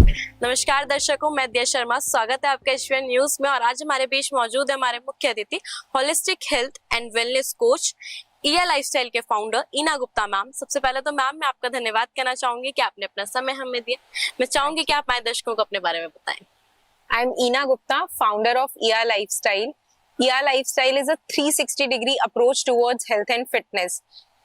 नमस्कार दर्शकों, मैं दिया शर्मा। स्वागत है आपका एशवियन न्यूज में। और आज हमारे बीच मौजूद है हमारे मुख्य अतिथि, holistic health and wellness coach, ईया लाइफस्टाइल के फाउंडर ईना गुप्ता मैम। सबसे पहले तो मैम, मैं आपका धन्यवाद कहना चाहूंगी कि आपने अपना समय हमें दिया। मैं चाहूंगी कि आप हमारे दर्शकों को अपने बारे में बताएं। I am Ina Gupta, founder of ER Lifestyle. ER Lifestyle is a 360-degree approach towards health and fitness.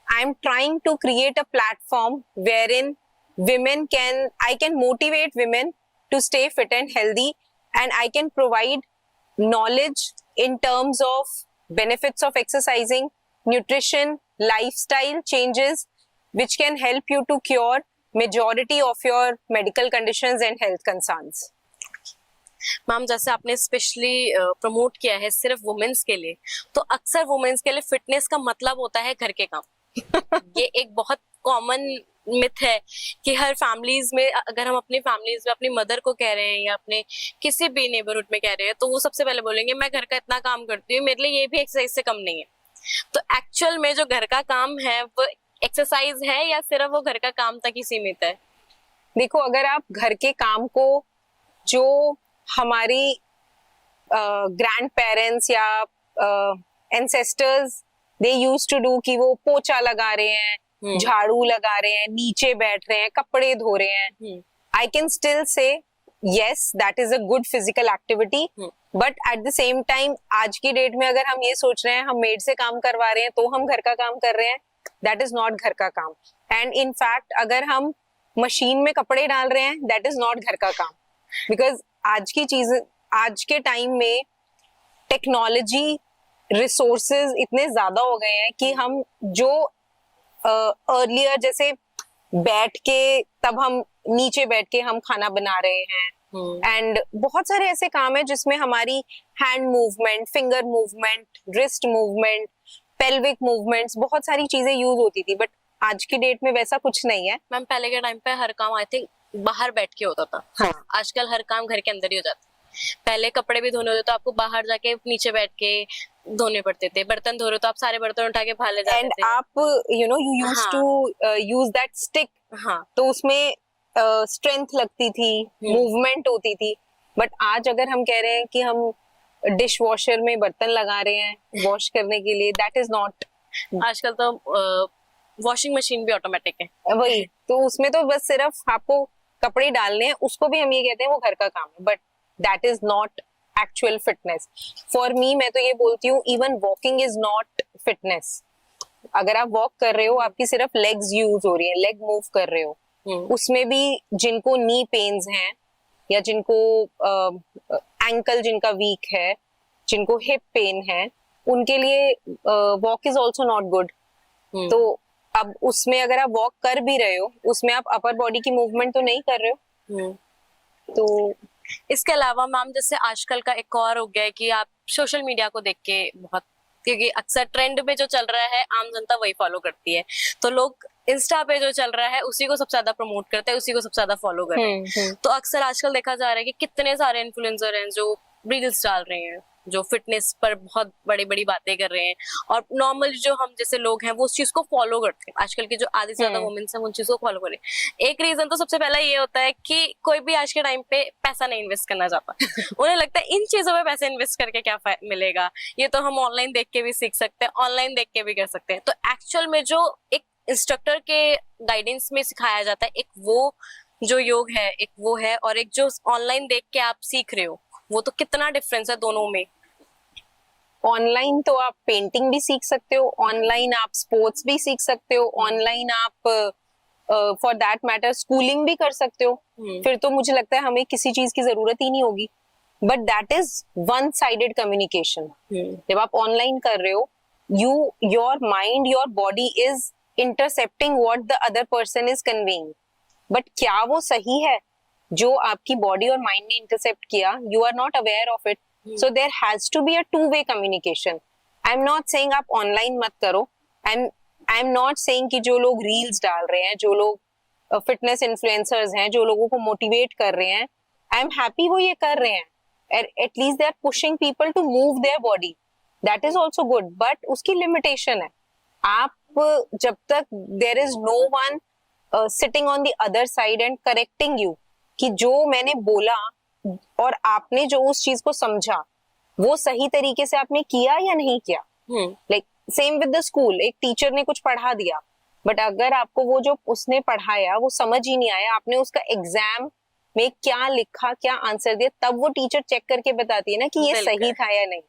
I am trying to create a platform wherein I can motivate women to stay fit and healthy, and I can provide knowledge in terms of benefits of exercising, nutrition, lifestyle changes, which can help you to cure majority of your medical conditions and health concerns. Ma'am, जैसे आपने specially promote किया है सिर्फ women's के लिए, तो अक्सर women's के लिए फिटनेस का मतलब होता है घर के काम। ये एक बहुत कॉमन मिथ है कि हर फैमिलीज में, अगर हम अपनी फैमिलीज में अपनी मदर को कह रहे हैं या अपने किसी भी नेबरहुड में कह रहे हैं, तो वो सबसे पहले बोलेंगे मैं घर का इतना काम करती हूँ, मेरे लिए ये भी एक्सरसाइज से कम नहीं है। तो एक्चुअल में जो घर का काम है वो एक्सरसाइज है या सिर्फ वो घर का काम तक ही सीमित है? देखो, अगर आप घर के काम को जो हमारी ग्रैंड पेरेंट्स या ancestors they used to do, कि वो पोछा लगा रहे हैं, झाड़ू लगा रहे हैं, नीचे बैठ रहे हैं, कपड़े धो रहे हैं, I can still say yes, that is a good physical activity. But at the same time आज की डेट में अगर हम ये सोच रहे हैं हम मेड से काम करवा रहे हैं तो हम घर का काम कर रहे हैं, दैट इज नॉट घर का काम। एंड इन फैक्ट अगर हम मशीन में कपड़े डाल रहे हैं, दैट इज नॉट घर का काम। बिकॉज आज के टाइम में टेक्नोलॉजी रिसोर्सेज इतने ज्यादा हो गए हैं कि हम जो अर्लियर जैसे बैठ के, तब हम नीचे बैठ के हम खाना बना रहे हैं, एंड बहुत सारे ऐसे काम है जिसमें हमारी hand movement, finger movement, wrist movement, pelvic movements, बहुत सारी चीजें यूज होती थी। बट आज की डेट में वैसा कुछ नहीं है। मैम, पहले के टाइम पे हर काम आई थिंक बाहर बैठ के होता था। हाँ। आजकल हर काम घर के अंदर ही हो जाता है। पहले कपड़े भी धोने होते तो आपको बाहर जाके नीचे बैठ के धोने पड़ते थे। बर्तन धो रहे तो आप सारे बर्तन उठा के बाहर ले जाते थे। आप you used to use that stick. हाँ, तो उसमें स्ट्रेंथ लगती थी, मूवमेंट होती थी। बट आज अगर हम कह रहे हैं कि हम डिश वॉशर में बर्तन लगा रहे हैं वॉश करने के लिए, दैट इज नॉट। आजकल तो वॉशिंग मशीन भी ऑटोमेटिक है। वही तो, उसमें तो बस सिर्फ आपको कपड़े डालने हैं, उसको भी हम ये कहते हैं वो घर का काम है, but that is not actual fitness for me. मैं तो ये बोलती हूँ even walking is not fitness. अगर आप वॉक कर रहे हो, आपकी सिर्फ लेग्स यूज हो रही है, लेग मूव कर रहे हो, उसमें भी जिनको नी पेन्स हैं या जिनको एंकल जिनका वीक है, जिनको हिप पेन है, उनके लिए walk is also not good. तो अब उसमें अगर आप वॉक कर भी रहे हो, उसमें आप अपर बॉडी की मूवमेंट तो नहीं कर रहे हो। तो इसके अलावा मैम, जैसे आजकल का एक और हो गया है कि आप सोशल मीडिया को देख के बहुत, क्योंकि अक्सर ट्रेंड में जो चल रहा है आम जनता वही फॉलो करती है, तो लोग इंस्टा पे जो चल रहा है उसी को सबसे ज्यादा प्रमोट करते हैं, उसी को सबसे ज्यादा फॉलो करते हैं। तो अक्सर आजकल देखा जा रहा है कि कितने सारे इन्फ्लुएंसर हैं जो रील्स डाल रहे हैं, जो फिटनेस पर बहुत बड़ी बड़ी बातें कर रहे हैं, और नॉर्मल जो हम जैसे लोग हैं वो उस चीज को फॉलो करते हैं। आजकल की जो आधी से ज्यादा वुमेन्स हैं उन चीज को फॉलो करें। एक रीजन तो सबसे पहला ये होता है कि कोई भी आज के टाइम पे पैसा नहीं इन्वेस्ट करना चाहता। उन्हें लगता है इन चीजों में पैसे इन्वेस्ट करके क्या मिलेगा, ये तो हम ऑनलाइन देख के भी सीख सकते हैं, ऑनलाइन देख के भी कर सकते हैं। तो एक्चुअल में जो एक इंस्ट्रक्टर के गाइडेंस में सिखाया जाता है, एक वो जो योग है, एक वो है, और एक जो ऑनलाइन देख के आप सीख रहे हो, वो तो कितना डिफरेंस है दोनों में। ऑनलाइन तो आप पेंटिंग भी सीख सकते हो, ऑनलाइन आप स्पोर्ट्स भी सीख सकते हो, ऑनलाइन आप फॉर दैट मैटर स्कूलिंग भी कर सकते हो। फिर तो मुझे लगता है हमें किसी चीज की जरूरत ही नहीं होगी। But that is one sided communication. जब आप ऑनलाइन कर रहे हो, your mind, your body is intercepting what the other person is conveying. But क्या वो सही है जो आपकी बॉडी और माइंड ने इंटरसेप्ट किया? You are not aware of it. So there has to be a two-way communication. I'm not saying आप online मत करो. I'm not saying कि जो लोग reels डाल रहे हैं, जो लोग fitness influencers हैं, जो लोगों को motivate कर रहे हैं, I'm happy वो ये कर रहे हैं. At least they are pushing people to move their body. That is also good. But उसकी limitation है. आप जब तक there is no one sitting on the other side and correcting you, कि जो मैंने बोला और आपने जो उस चीज को समझा वो सही तरीके से आपने किया या नहीं किया. Like same with the school, एक टीचर ने कुछ पढ़ा दिया बट अगर आपको वो जो उसने पढ़ाया वो समझ ही नहीं आया, आपने उसका एग्जाम में क्या लिखा, क्या आंसर दिया, तब वो टीचर चेक करके बताती है ना कि ये बिल्कुल. सही था या नहीं.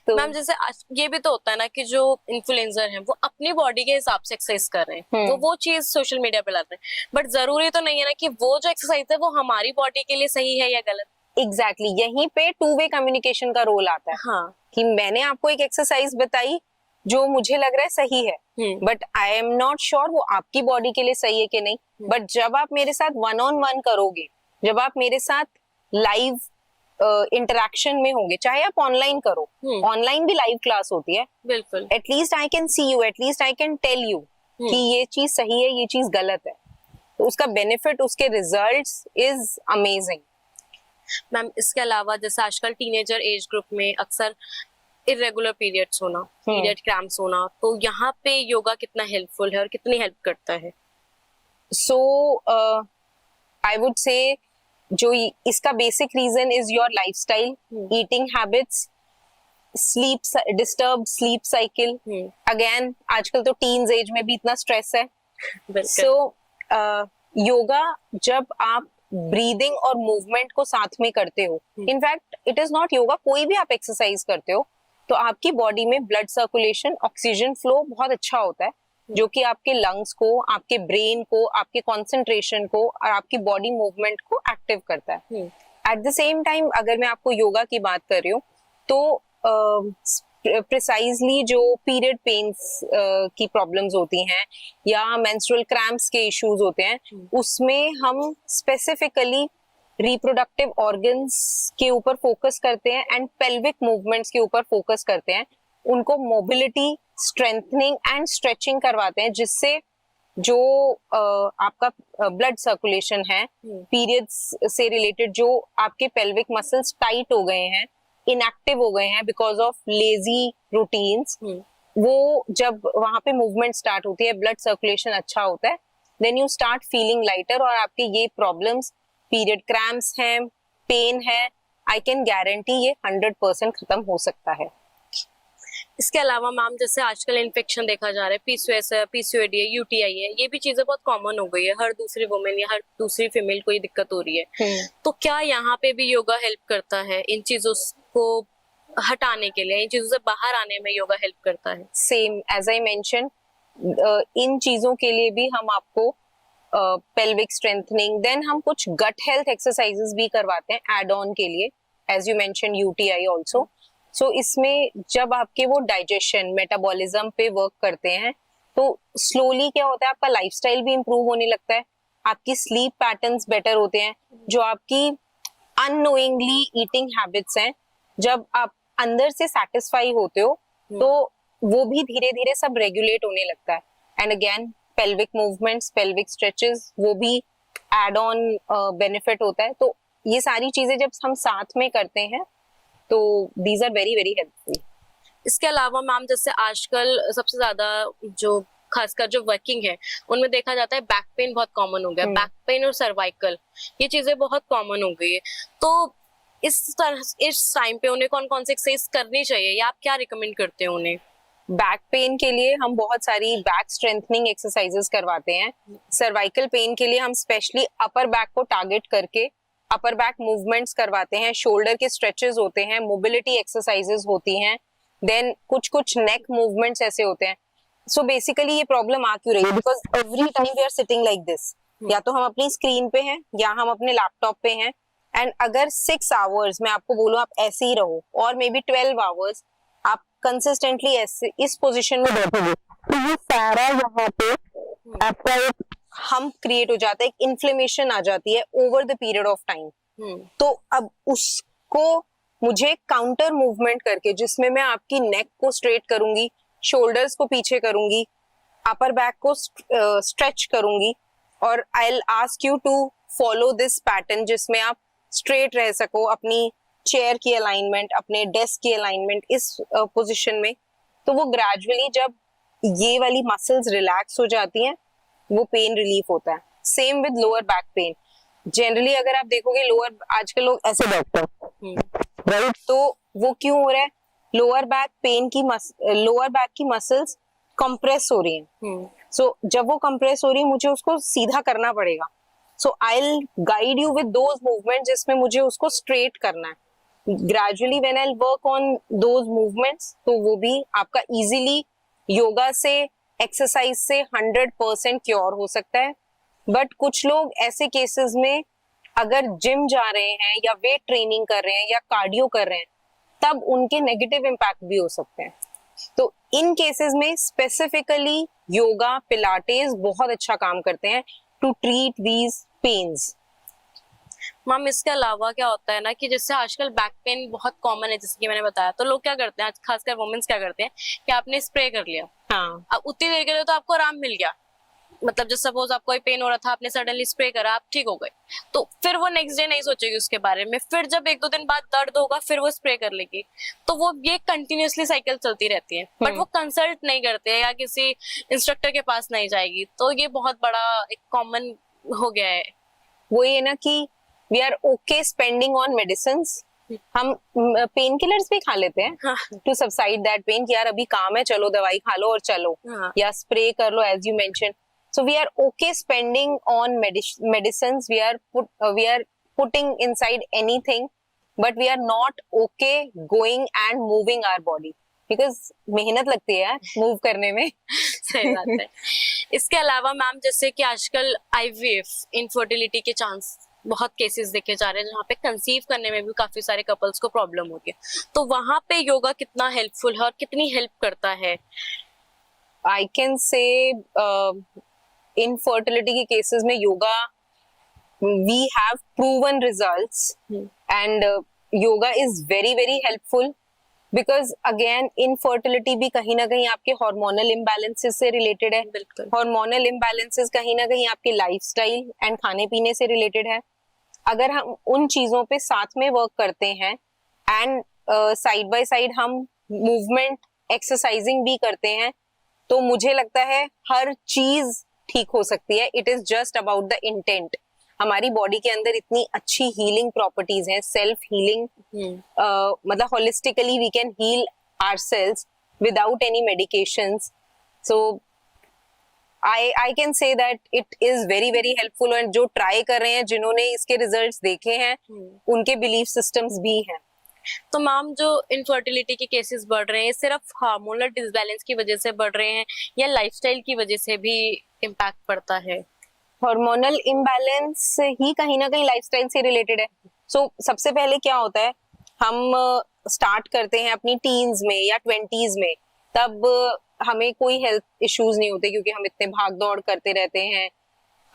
तो मैम जैसे ये भी तो होता है ना कि जो इन्फ्लुएंसर हैं वो अपनी बॉडी के हिसाब से एक्सरसाइज कर रहे हैं, तो वो चीज सोशल मीडिया पे ला रहे हैं, बट जरूरी तो नहीं है ना कि वो जो एक्सरसाइज है वो हमारी बॉडी के लिए सही है या गलत. एग्जैक्टली यहीं पे टू वे कम्युनिकेशन का रोल आता है. हाँ. कि मैंने आपको एक एक्सरसाइज बताई जो मुझे लग रहा है सही है but I am not sure वो आपकी बॉडी के लिए सही है कि नहीं. बट जब आप मेरे साथ वन ऑन वन करोगे, जब आप मेरे साथ लाइव इंटरेक्शन में होंगे, चाहे आप ऑनलाइन करो, ऑनलाइन भी लाइव क्लास होती है, बिल्कुल. At least I can see you, at least I can tell you कि ये चीज सही है, ये चीज गलत है. तो उसका बेनिफिट, उसके रिजल्ट्स इज अमेजिंग. मैम इसके अलावा जैसे आजकल टीनेजर एज ग्रुप में अक्सर इरेगुलर पीरियड्स होना, पीरियड क्रैम्प्स होना, तो यहाँ पे योगा कितना हेल्पफुल है और कितनी हेल्प करता है? सो आई वुड से जो इसका basic reason is your lifestyle, eating habits, sleep, disturb sleep cycle. Again आजकल तो टीन्स एज में भी इतना स्ट्रेस है. सो योगा जब आप ब्रीदिंग और मूवमेंट को साथ में करते हो, in fact it is not yoga, कोई भी आप एक्सरसाइज करते हो तो आपकी बॉडी में ब्लड सर्कुलेशन, ऑक्सीजन फ्लो बहुत अच्छा होता है, जो कि आपके लंग्स को, आपके ब्रेन को, आपके कंसंट्रेशन को और आपकी बॉडी मूवमेंट को एक्टिव करता है. एट द सेम टाइम अगर मैं आपको योगा की बात कर रही हूँ तो प्रिसाइजली जो पीरियड पेन्स की प्रॉब्लम्स होती हैं या मेंस्ट्रुअल क्रैम्प्स के इश्यूज होते हैं, उसमें हम स्पेसिफिकली रिप्रोडक्टिव ऑर्गन्स के ऊपर फोकस करते हैं एंड पेल्विक मूवमेंट्स के ऊपर फोकस करते हैं. उनको मोबिलिटी, स्ट्रेंथनिंग एंड स्ट्रेचिंग करवाते हैं, जिससे जो आपका ब्लड सर्कुलेशन है, पीरियड्स से रिलेटेड जो आपके पेल्विक मसल्स टाइट हो गए हैं, इनएक्टिव हो गए हैं बिकॉज ऑफ लेजी रूटीन्स, वो जब वहां पे मूवमेंट स्टार्ट होती है, ब्लड सर्कुलेशन अच्छा होता है, then you start feeling lighter और आपके ये प्रॉब्लम्स, पीरियड क्रैम्प्स हैं, पेन है, आई कैन गारंटी ये 100% खत्म हो सकता है. इसके अलावा मैम जैसे आजकल इन्फेक्शन देखा जा रहा है, पीसीओएस है, पीसीओडी है, यूटीआई है, ये भी चीजें बहुत कॉमन हो गई है, हर दूसरी वुमेन या हर दूसरी फीमेल को ये दिक्कत हो रही है. तो क्या यहाँ पे भी योगा हेल्प करता है इन चीजों को हटाने के लिए, इन चीजों से बाहर आने में योगा हेल्प करता है? सेम एज आई मेंशन, इन चीजों के लिए भी हम आपको पेल्विक स्ट्रेंथनिंग, देन हम कुछ गट हेल्थ एक्सरसाइजेस भी करवाते हैं एड ऑन के लिए, as you mention UTI also. So इसमें जब आपके वो डाइजेशन, मेटाबॉलिज्म पे वर्क करते हैं तो स्लोली क्या होता है, आपका लाइफस्टाइल भी इंप्रूव होने लगता है, आपकी स्लीप पैटर्न्स बेटर होते हैं, जो आपकी अननोइंगली ईटिंग हैबिट्स हैं, जब आप अंदर से सेटिस्फाई होते हो तो वो भी धीरे धीरे सब रेगुलेट होने लगता है. And again pelvic movements, pelvic stretches, वो भी एड ऑन बेनिफिट होता है. तो ये सारी चीजें जब हम साथ में करते हैं तो these are very very helpful. इसके अलावा मैम जैसे आजकल सबसे ज्यादा जो खासकर जो वर्किंग है उनमें देखा जाता है बैक पेन बहुत कॉमन हो गया, बैक पेन और सर्वाइकल, ये चीजें बहुत कॉमन हो गई है. तो इस टाइम पे उन्हें कौन कौन सी एक्सरसाइज करनी चाहिए या आप क्या रिकमेंड करते हैं उन्हें? बैक पेन के लिए हम बहुत सारी बैक स्ट्रेंथनिंग एक्सरसाइजेस करवाते हैं. सर्वाइकल पेन के लिए हम स्पेशली अपर बैक को टारगेट करके अपर बैक मूवमेंट्स करवाते हैं, शोल्डर के स्ट्रेचेस होते हैं, मोबिलिटी एक्सरसाइजेस होती हैं, देन कुछ कुछ नेक मूवमेंट्स ऐसे होते हैं. सो बेसिकली ये प्रॉब्लम आ क्यों रही है, because every time we are sitting like this, या तो हम अपनी स्क्रीन पे हैं या हम अपने लैपटॉप पे हैं, एंड अगर 6 आवर्स मैं आपको बोलूं आप ऐसे ही रहो और मे बी 12 आवर्स आप कंसिस्टेंटली ऐसे इस पोजीशन में बैठोगे तो ये सारा यहाँ पे आपका एक हम्प क्रिएट हो जाता है, एक इन्फ्लेमेशन आ जाती है over the period of time. तो अब उसको मुझे काउंटर मूवमेंट करके, जिसमें मैं आपकी नेक को स्ट्रेट करूंगी, शोल्डर्स को पीछे करूंगी, अपर बैक को स्ट्रेच करूंगी, और I will ask you to follow this pattern जिसमें आप स्ट्रेट रह सको, अपनी चेयर की अलाइनमेंट, अपने डेस्क की अलाइनमेंट इस पोजीशन में. तो वो ग्रेजुअली जब ये वाली मसल्स रिलैक्स हो जाती हैं वो पेन रिलीफ होता है. Same with lower back pen. Generally अगर आप देखोगे लोअर, आजकल लोग ऐसे बैठते हैं, राइट, तो वो क्यों हो रहा है? लोअर बैक पेन की लोअर बैक की मसल्स कंप्रेस हो रही हैं। सो जब वो कंप्रेस हो रही है, मुझे उसको सीधा करना पड़ेगा। So I will guide you with those movement जिसमें मुझे उसको स्ट्रेट करना है। Gradually when I work on those movements, तो वो भी आपका इजीली योगा से, एक्सरसाइज से 100% क्योर हो सकता है। बट कुछ लोग ऐसे केसेस में अगर जिम जा रहे हैं या वेट ट्रेनिंग कर रहे हैं या कार्डियो कर रहे हैं, तब उनके नेगेटिव इम्पैक्ट भी हो सकते हैं। तो इन केसेस में स्पेसिफिकली योगा, पिलाटेस बहुत अच्छा काम करते हैं to treat these pains. Ma'am इसके अलावा क्या होता है ना कि जैसे आजकल बैक पेन बहुत कॉमन है, जैसे कि मैंने बताया, तो लोग क्या करते हैं, खासकर वुमेन्स क्या करते हैं कि आपने स्प्रे कर लिया, हाँ, अब उतनी देर के लिए तो आपको आराम मिल गया, मतलब जब सपोज आपको कोई पेन हो रहा था, आपने सडनली स्प्रे करा, आप ठीक हो गए, तो फिर वो नेक्स्ट डे नहीं सोचेगी उसके बारे में, फिर जब 1-2 दिन बाद दर्द होगा फिर वो स्प्रे कर लेगी, तो वो ये कंटिन्यूअसली साइकिल चलती रहती है, बट वो कंसल्ट नहीं करते हैं या किसी इंस्ट्रक्टर के पास नहीं जाएगी, तो ये बहुत बड़ा एक कॉमन हो गया है। वही है ना कि we are okay spending on medicine. हम पेन किलर्स भी खा लेते हैं टू सबसाइड दैट पेन, कि यार अभी काम है, चलो दवाई खा लो और चलो, या स्प्रे कर लो as you mention. So we are okay spending on medicine, we are putting inside anything, but we are not okay going and moving our body, because मेहनत लगती है यार मूव करने में। सही बात है। इसके अलावा मैम जैसे कि आजकल आईवीएफ, इनफर्टिलिटी के चांस बहुत केसेस देखे जा रहे हैं जहाँ पे कंसीव करने में भी काफी सारे कपल्स को प्रॉब्लम होती है, तो वहां पे योगा कितना हेल्पफुल है और कितनी हेल्प करता है? आई कैन से इनफर्टिलिटी के केसेस में yoga, we have proven results, and yoga is very very helpful, because again infertility भी कहीं ना कहीं आपके हार्मोनल इम्बैलेंसेस से रिलेटेड है। बिल्कुल। हार्मोनल इम्बैलेंसेस कहीं ना कहीं आपके लाइफस्टाइल एंड खाने पीने से रिलेटेड है। अगर हम उन चीजों पे साथ में वर्क करते हैं एंड साइड बाय साइड हम मूवमेंट, एक्सरसाइजिंग भी करते हैं, तो मुझे लगता है हर चीज ठीक हो सकती है। It is just about the intent. हमारी बॉडी के अंदर इतनी अच्छी हीलिंग प्रॉपर्टीज हैं, सेल्फ हीलिंग, मतलब holistically we can heal ourselves without any medications. So I can say that it is very very helpful, और जो ट्राई कर रहे हैं, जिन्होंने इसके रिजल्ट्स देखे हैं, उनके बिलीफ सिस्टम्स भी हैं। तो मैम जो इनफर्टिलिटी के केसेस बढ़ रहे हैं, सिर्फ हार्मोनल डिसबैलेंस की वजह से बढ़ रहे हैं या लाइफस्टाइल की वजह से भी इम्पैक्ट पड़ता है? हार्मोनल इम्बैलेंस ही कहीं ना कहीं लाइफस्टाइल से रिलेटेड है। सो सबसे पहले क्या होता है, हम स्टार्ट करते हैं अपनी टीन्स में या 20s में, तब हमें कोई हेल्थ इश्यूज नहीं होते क्योंकि हम इतने भाग दौड़ करते रहते हैं।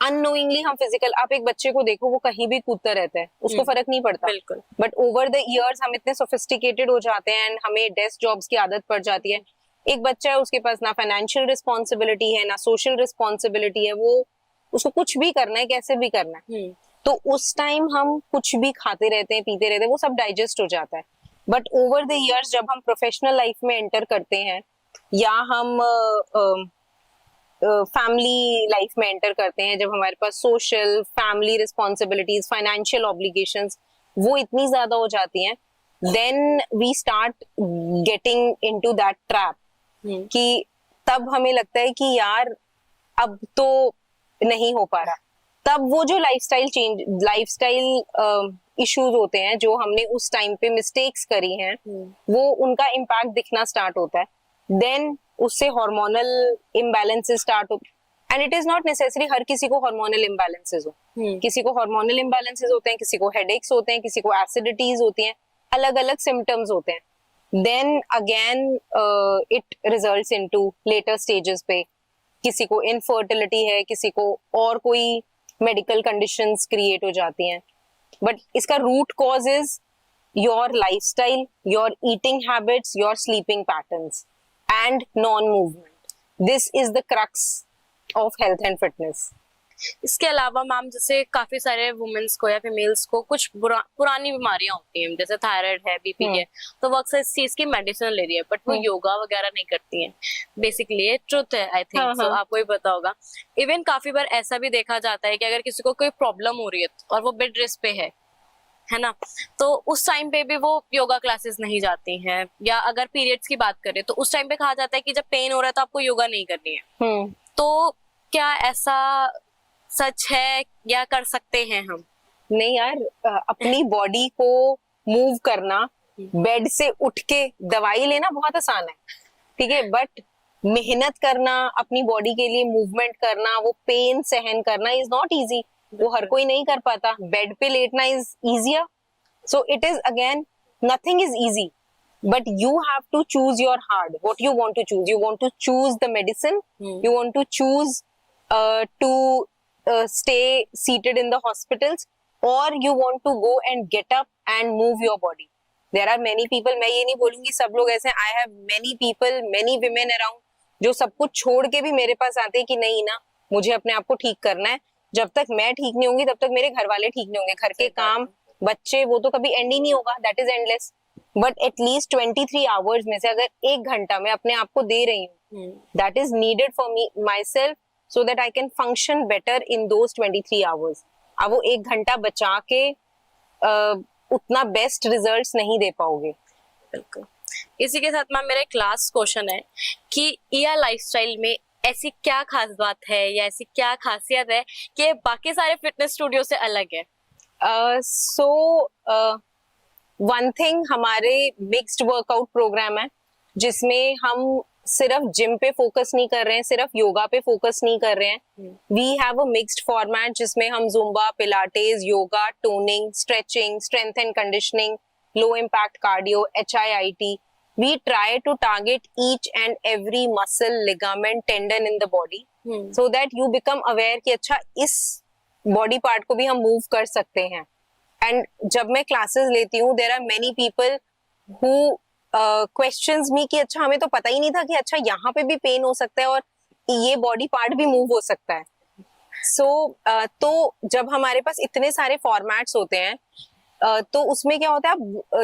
अननोइंगली हम फिजिकल, आप एक बच्चे को देखो, वो कहीं भी कूदता रहता है, उसको फर्क नहीं पड़ता। बिल्कुल। बट ओवर द इयर्स हम इतने सोफिस्टिकेटेड हो जाते हैं एंड हमें डेस्क जॉब्स की आदत पड़ जाती है। एक बच्चा है, उसके पास ना फाइनेंशियल रिस्पॉन्सिबिलिटी है, ना सोशल रिस्पॉन्सिबिलिटी है, वो उसको कुछ भी करना है, कैसे भी करना है, तो उस टाइम हम कुछ भी खाते रहते हैं, पीते रहते हैं, वो सब डाइजेस्ट हो जाता है। बट ओवर द इयर्स जब हम प्रोफेशनल लाइफ में एंटर करते हैं या हम फैमिली लाइफ में एंटर करते हैं, जब हमारे पास social, family responsibilities, financial obligations वो इतनी ज्यादा हो जाती हैं, then we start getting into that trap, कि तब हमें लगता है कि यार अब तो नहीं हो पा रहा। तब वो जो लाइफस्टाइल इश्यूज होते हैं, जो हमने उस टाइम पे मिस्टेक्स करी हैं, वो उनका इम्पैक्ट दिखना स्टार्ट होता है। देन उससे हार्मोनल इम्बैलेंसेस स्टार्ट हो, and it is not necessary हर किसी को हार्मोनल इम्बैलेंसेस हो। किसी को हार्मोनल इम्बैलेंसेस होते हैं, किसी को हेडेक्स होते हैं, किसी को एसिडिटीज होती हैं, अलग अलग सिम्टम्स होते हैं। Then again it results into later stages पे, किसी को इनफर्टिलिटी है, किसी को और कोई मेडिकल कंडीशंस क्रिएट हो जाती हैं। बट इसका root cause is your lifestyle, your eating habits, your sleeping patterns and non-movement. This is the crux of health and fitness. इसके अलावा मैम जैसे काफी सारे वुमेन्स को या फीमेल्स को कुछ पुरानी बीमारियां होती हैं, जैसे थायराइड है, बीपी है, तो वो अक्सर इस चीज की मेडिसिन ले रही है, बट वो योगा वगैरह नहीं करती हैं। बेसिकली ये ट्रुथ है, आई थिंक सो, आपको भी पता होगा। इवन काफी बार ऐसा भी देखा जाता है कि अगर किसी को कोई प्रॉब्लम हो रही है और वो बेड रेस्ट पे है ना, तो उस टाइम पे भी वो योगा क्लासेस नहीं जाती हैं। या अगर पीरियड्स की बात करें तो उस टाइम पे कहा जाता है कि जब पेन हो रहा है तो आपको योगा नहीं करनी है। तो क्या ऐसा सच है या कर सकते हैं हम? नहीं यार, अपनी बॉडी को मूव करना, बेड से उठ के दवाई लेना बहुत आसान है, ठीक है, बट मेहनत करना, अपनी बॉडी के लिए मूवमेंट करना, वो पेन सहन करना इज नॉट इजी। वो हर कोई नहीं कर पाता। बेड पे लेटना is easier. So it is again, nothing is easy, but you have to choose your heart, what you want to choose. You want to choose the medicine, you want to choose to stay seated in the hospitals, or you want to go and get up and move your body. There are many people, मैं ये नहीं बोलूंगी सब लोग ऐसे, I have many people, many women around जो सब कुछ छोड़ के भी मेरे पास आते हैं कि नहीं ना, मुझे अपने आप को ठीक करना है। जब तक मैं ठीक नहीं होंगी तब तक मेरे घर वाले ठीक नहीं होंगे। घर के काम, बच्चे, वो तो कभी एंड ही नहीं होगा, that is endless. But at least 23 hours में से अगर 1 घंटा मैं अपने आप को दे रही हूँ, that is needed for me my self, so that I can function better in those 23 hours. अब वो 1 घंटा बचा के उतना बेस्ट रिजल्ट्स नहीं दे पाओगे। बिल्कुल। इसी के साथ मैम मेरा एक लास्ट क्वेश्चन है कि ईया लाइफस्टाइल में ऐसी क्या खास बात है या ऐसी क्या खासियत है कि बाकी सारे फिटनेस स्टूडियो से अलग है? वन थिंग, हमारे मिक्स्ड वर्कआउट प्रोग्राम है जिसमें हम सिर्फ जिम पे फोकस नहीं कर रहे हैं, सिर्फ योगा पे फोकस नहीं कर रहे हैं। We have a mixed format जिसमें हम Zumba, pilates, yoga, toning, stretching, strength and conditioning, low impact cardio, HIIT. We try to target each and every muscle, ligament, tendon in the body, so that you become aware कि अच्छा इस body part को भी हम move कर सकते हैं। And जब मैं classes लेती हूँ, there are many people who questions me कि अच्छा हमें तो पता ही नहीं था कि अच्छा यहाँ पे भी pain हो सकता है और ये body part भी move हो सकता है। So तो जब हमारे पास इतने सारे formats होते हैं, तो उसमें क्या होता है,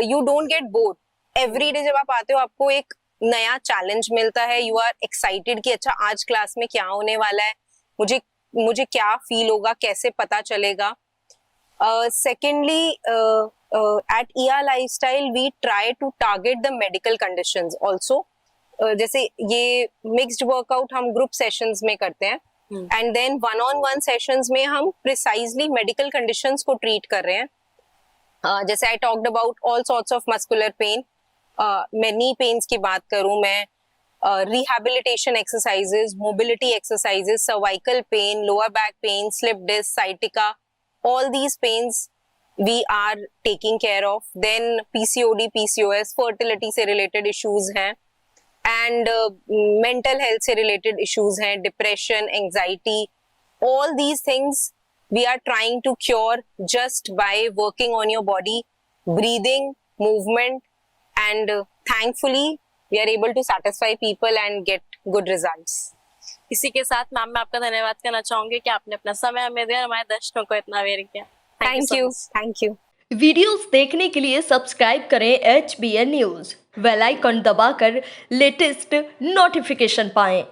you don't get bored. Every day जब आप आते हो आपको एक नया चैलेंज मिलता है। यू आर एक्साइटेड कि अच्छा आज क्लास में क्या होने वाला है, मुझे क्या फील होगा, कैसे पता चलेगा। सेकेंडली, एट ईया lifestyle we try to target the medical conditions also. जैसे ये मिक्स्ड वर्कआउट हम ग्रुप सेशंस में करते हैं, एंड देन 1-on-1 सेशंस में हम प्रिसाइजली मेडिकल कंडीशंस को ट्रीट कर रहे हैं। जैसे I talked about all sorts of muscular pain, मैं नी पेन्स की बात करूं, मैं rehabilitation exercises, mobility exercises, cervical pain, lower back pain, slip disc, sciatica, all these pens we are taking care of. Then PCOD, PCOS, fertility से related issues हैं, and mental health से related issues हैं, depression, anxiety, all these things we are trying to cure just by working on your body, breathing, movement, and thankfully we are able to satisfy people and get good results. इसी के साथ ma'am मैं आपका धन्यवाद करना चाहूंगी कि आपने अपना समय हमें दिया और हमारे दर्शकों को इतना वेयर किया। Thank you. वीडियोस देखने के लिए सब्सक्राइब करें HBN न्यूज, बेल आइकन दबाकर लेटेस्ट नोटिफिकेशन पाएं।